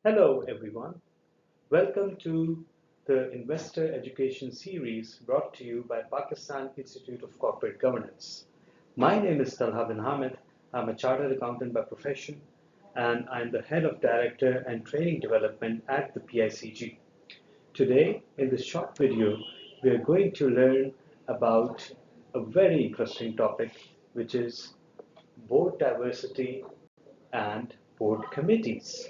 Hello, everyone. Welcome to the Investor Education Series brought to you by Pakistan Institute of Corporate Governance. My name is Talha bin Hamid. I'm a chartered accountant by profession, and I'm the head of director and training development at the PICG. Today, in this short video, we are going to learn about a very interesting topic, which is board diversity and board committees.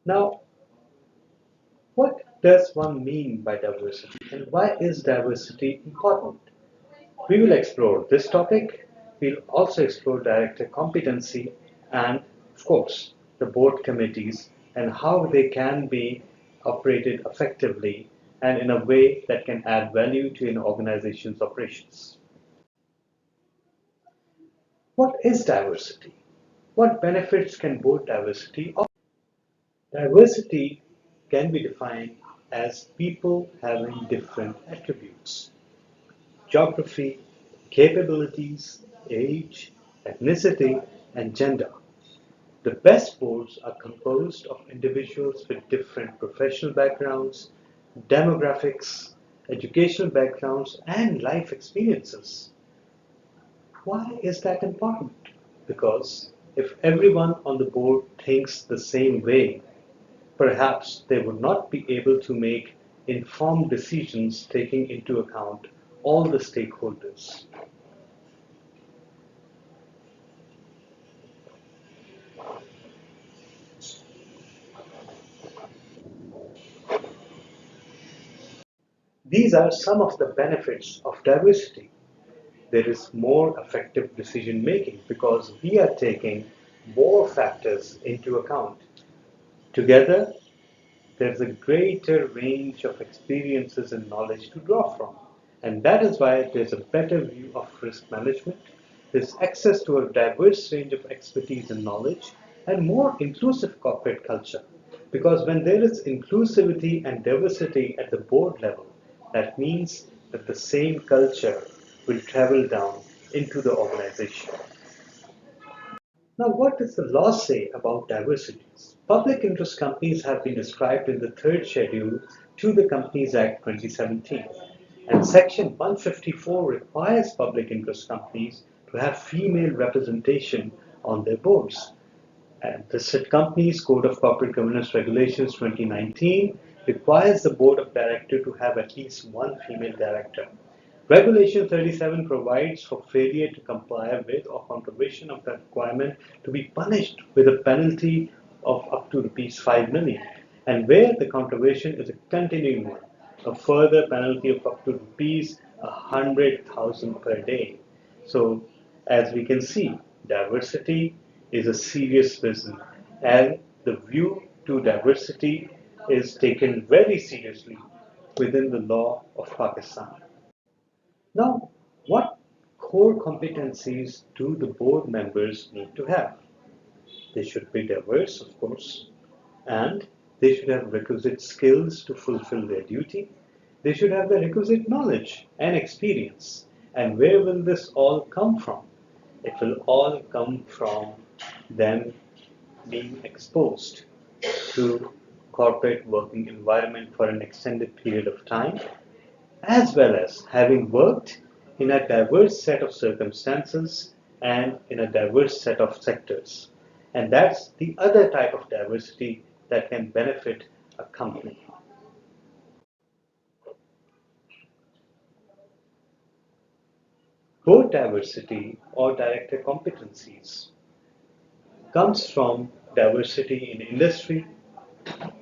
Now, what does one mean by diversity and why is diversity important? We will explore this topic. We'll also explore director competency and, of course, the board committees and how they can be operated effectively and in a way that can add value to an organization's operations. What is diversity? What benefits can board diversity offer? Diversity can be defined as people having different attributes, geography, capabilities, age, ethnicity, and gender. The best boards are composed of individuals with different professional backgrounds, demographics, educational backgrounds, and life experiences. Why is that important? Because if everyone on the board thinks the same way, perhaps they would not be able to make informed decisions taking into account all the stakeholders. These are some of the benefits of diversity. There is more effective decision making because we are taking more factors into account. Together, there's a greater range of experiences and knowledge to draw from. And that is why there's a better view of risk management. There's access to a diverse range of expertise and knowledge and more inclusive corporate culture. Because when there is inclusivity and diversity at the board level, that means that the same culture will travel down into the organization. Now, what does the law say about diversities? Public interest companies have been described in the third schedule to the Companies Act 2017, and Section 154 requires public interest companies to have female representation on their boards. And the Companies Code of Corporate Governance Regulations 2019 requires the board of directors to have at least one female director. Regulation 37 provides for failure to comply with or contravention of the requirement to be punished with a penalty of up to rupees 5 million, and where the contravention is a continuing one, a further penalty of up to rupees 100,000 per day. So, as we can see, diversity is a serious business, and the view to diversity is taken very seriously within the law of Pakistan. Now, what core competencies do the board members need to have? They should be diverse, of course, and they should have requisite skills to fulfill their duty. They should have the requisite knowledge and experience. And where will this all come from? It will all come from them being exposed to corporate working environment for an extended period of time, as well as having worked in a diverse set of circumstances and in a diverse set of sectors. And that's the other type of diversity that can benefit a company. Both diversity or director competencies comes from diversity in industry,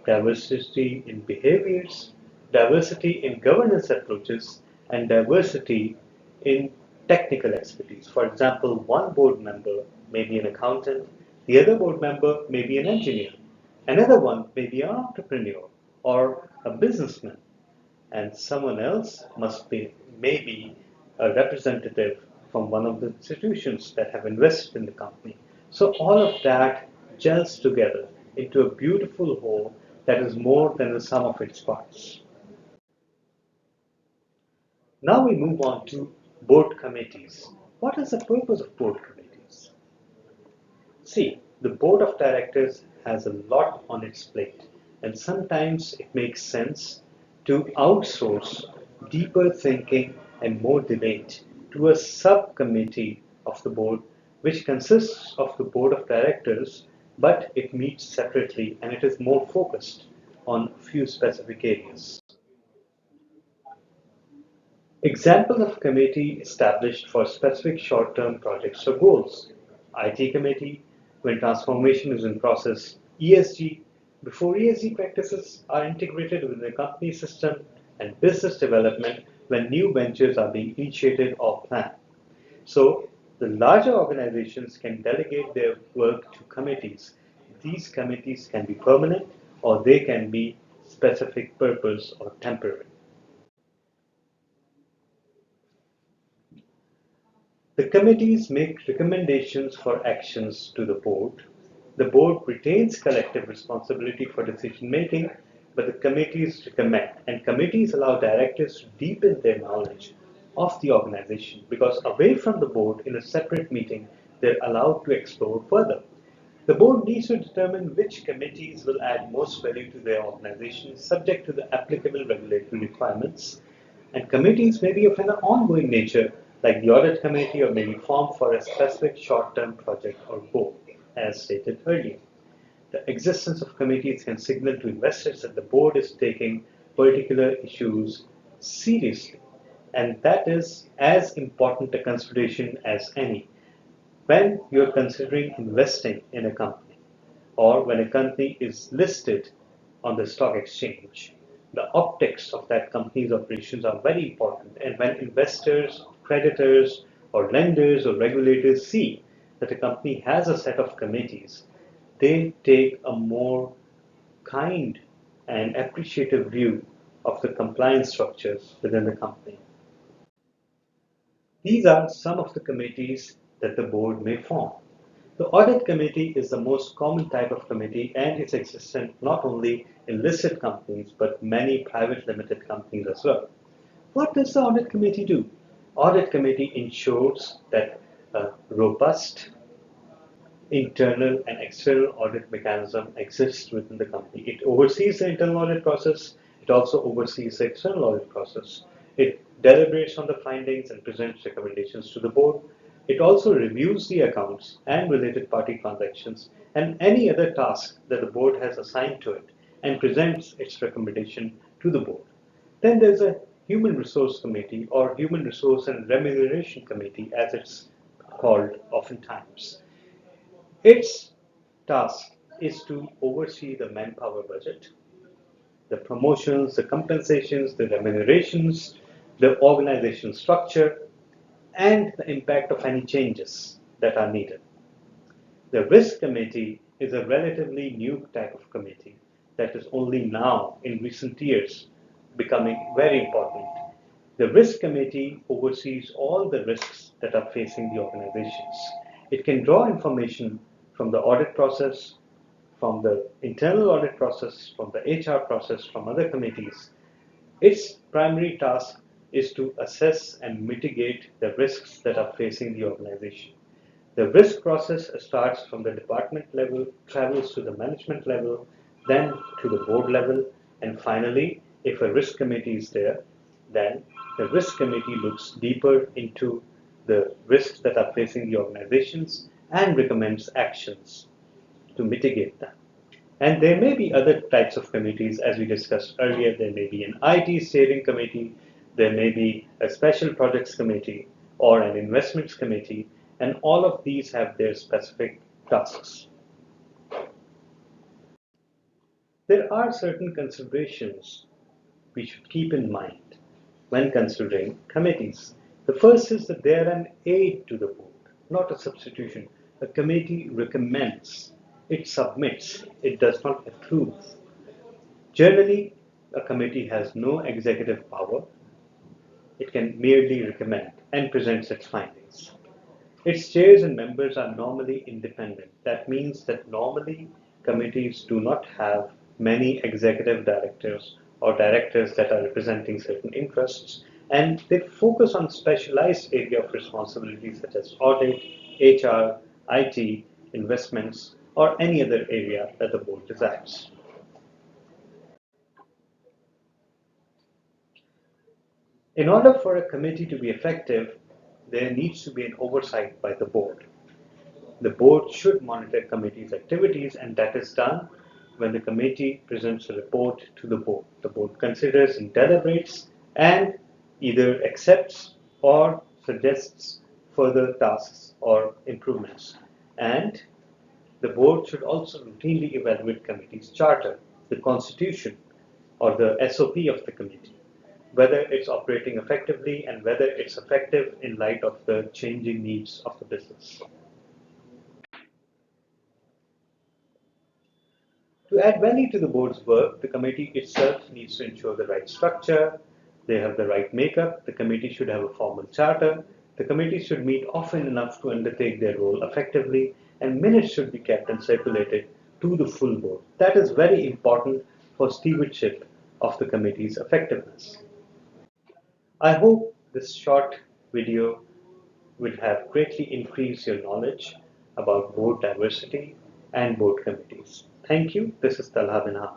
diversity in behaviors, diversity in governance approaches, and diversity in technical expertise. For example, one board member may be an accountant, the other board member may be an engineer, another one may be an entrepreneur or a businessman, and someone else must be maybe a representative from one of the institutions that have invested in the company. So all of that gels together into a beautiful whole that is more than the sum of its parts. Now we move on to board committees. What is the purpose of board committees? See, the board of directors has a lot on its plate, and sometimes it makes sense to outsource deeper thinking and more debate to a subcommittee of the board, which consists of the board of directors, but it meets separately and it is more focused on a few specific areas. Example of committee established for specific short-term projects or goals. IT committee, when transformation is in process. ESG, before ESG practices are integrated within the company system. And business development, when new ventures are being initiated or planned. So the larger organizations can delegate their work to committees. These committees can be permanent or they can be specific purpose or temporary. The committees make recommendations for actions to the board. The board retains collective responsibility for decision making, but the committees recommend. And committees allow directors to deepen their knowledge of the organization because away from the board in a separate meeting, they're allowed to explore further. The board needs to determine which committees will add most value to their organization subject to the applicable regulatory requirements. And committees may be of an ongoing nature, like the audit committee, or may be formed for a specific short-term project or goal, as stated earlier. The existence of committees can signal to investors that the board is taking particular issues seriously, and that is as important a consideration as any when you're considering investing in a company or when a company is listed on the stock exchange, the optics of that company's operations are very important. And when investors, creditors, or lenders or regulators see that a company has a set of committees, they take a more kind and appreciative view of the compliance structures within the company. These are some of the committees that the board may form. The audit committee is the most common type of committee and it's existent not only in listed companies but many private limited companies as well. What does the audit committee do? Audit committee ensures that a robust internal and external audit mechanism exists within the company. It oversees the internal audit process. It also oversees the external audit process. It deliberates on the findings and presents recommendations to the board. It also reviews the accounts and related party transactions and any other task that the board has assigned to it and presents its recommendation to the board. Then there's a human resource committee or human resource and remuneration committee as it's called oftentimes. Its task is to oversee the manpower budget, the promotions, the compensations, the remunerations, the organization structure, and the impact of any changes that are needed. The risk committee is a relatively new type of committee that is only now, in recent years, becoming very important. The risk committee oversees all the risks that are facing the organizations. It can draw information from the audit process, from the internal audit process, from the HR process, from other committees. Its primary task is to assess and mitigate the risks that are facing the organization. The risk process starts from the department level, travels to the management level, then to the board level, and finally, if a risk committee is there, then the risk committee looks deeper into the risks that are facing the organizations and recommends actions to mitigate them. And there may be other types of committees, as we discussed earlier. There may be an IT steering committee, there may be a special projects committee, or an investments committee, and all of these have their specific tasks. There are certain considerations we should keep in mind when considering committees. The first is that they are an aid to the board, not a substitution. A committee recommends, it submits, it does not approve. Generally, a committee has no executive power. It can merely recommend and presents its findings. Its chairs and members are normally independent. That means that normally committees do not have many executive directors or directors that are representing certain interests. and they focus on specialized area of responsibility such as audit, HR, IT, investments, or any other area that the board desires. In order for a committee to be effective, there needs to be an oversight by the board. The board should monitor committee's activities, and that is done when the committee presents a report to the board. The board considers and deliberates and either accepts or suggests further tasks or improvements. And the board should also routinely evaluate committee's charter, the constitution, or the SOP of the committee, whether it's operating effectively and whether it's effective in light of the changing needs of the business. To add value to the board's work, the committee itself needs to ensure the right structure, they have the right makeup, the committee should have a formal charter, the committee should meet often enough to undertake their role effectively, and minutes should be kept and circulated to the full board. That is very important for stewardship of the committee's effectiveness. I hope this short video will have greatly increased your knowledge about board diversity and board committees. Thank you. This is Talha Binha.